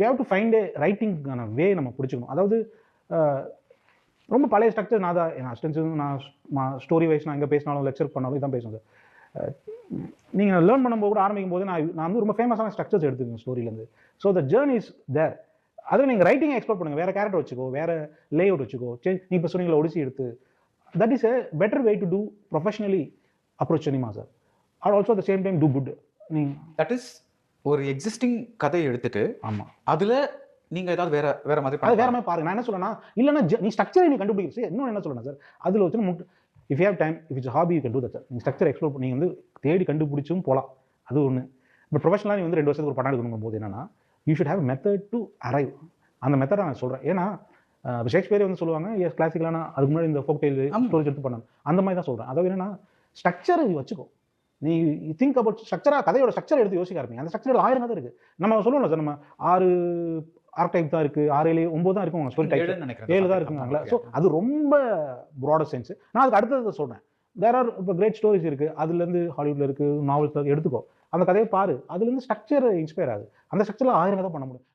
We have to find ஏ ரைட்டிங்கான வே நம்ம பிடிச்சிக்கணும். அதாவது ரொம்ப பழைய ஸ்ட்ரக்சர் நான் தான் நான் ஸ்டோரி வைஸ் நான் எங்கே பேசினாலும் லெக்சர் பண்ணாலும் இதான் பேசுவேன் சார். நீங்கள் லேர்ன் பண்ணும்போது கூட ஆரம்பிக்கும் போது நான் வந்து ரொம்ப ஃபேமஸான ஸ்ட்ரக்சர்ஸ் எடுத்துக்கேன் ஸ்டோரியிலேருந்து. So the journey is there. அதுவும் நீங்கள் ரைட்டிங்கை எக்ஸ்ப்ளோர் பண்ணுங்கள். வேறு கேரக்டர் வச்சுக்கோ, வேறு லே அவுட் வச்சுக்கோ. நீ இப்போ சொன்னீங்களா ஒடிசி எடுத்து, that is a better way to do professionally approach cinema sir. Or also at the same time too good. That is ஒரு எக்ஸிஸ்டிங் கதையை எடுத்துட்டு ஆமாம் அதில் நீங்கள் ஏதாவது வேற மாதிரி அது வேற மாதிரி பாருங்க. நான் என்ன சொல்றேன்னா, இல்லைன்னா நீ ஸ்ட்ரக்சரை நீ கண்டுபிடிச்சு இன்னொன்று என்ன சொல்றேன் சார், அதில் வச்சு if you have time, if it's hobby you can do that sir. நீங்கள் ஸ்ட்ரக்சர் எக்ஸ்ப்ளோர் பண்ணி வந்து தேடி கண்டுபிடிச்சும் போகலாம். அது ஒன்று. பட் ப்ரொஃபஷனலாக நீ வந்து 2 வருஷத்துக்கு ஒரு படம் எடுக்கணும் போது என்னன்னா, you should have method to arrive. அந்த மெத்தடை நான் சொல்கிறேன். ஏன்னா ஷேக்ஸ்பியரே வந்து சொல்லுவாங்க, எஸ் கிளாசிக்கலான அதுக்கு முன்னாடி இந்த ஃபோக் டெய்ல் ஸ்டோரிஸ் எடுத்து பண்ணாங்க. அந்த மாதிரி தான் சொல்கிறேன். அதாவது என்னன்னா, ஸ்ட்ரக்சரை வச்சுக்கோ. நீ திங்க் அபவுட் ஸ்ட்ரக்சராக, கதையோட ஸ்ட்ரக்சர் எடுத்து யோசிக்க ஆரம்பிங்க. அந்த ஸ்ட்ரக்சரில் 1000 கதை இருக்குது. நம்ம சொல்லுவோம்ல சார், நம்ம 6 ஆர்டைப் தான் இருக்குது, 6 7 9 தான் இருக்கும் ஸ்டோரி டைப், 7 தான் இருக்குங்களா. ஸோ அது ரொம்ப ப்ராடர் சென்ஸ். நான் அதுக்கு அடுத்தது சொல்கிறேன். தேர் ஆர் இப்போ கிரேட் ஸ்டோரிஸ் இருக்குது, அதுலேருந்து ஹாலிவுட்டில் இருக்குது, நாவல்ஸ் எடுத்துக்கோ, அந்த கதையை பாரு, அதுலேருந்து ஸ்ட்ரக்சர் இன்ஸ்பயர் ஆகுது. அந்த ஸ்ட்ரக்சரில் 1000 கதை பண்ண முடியும்.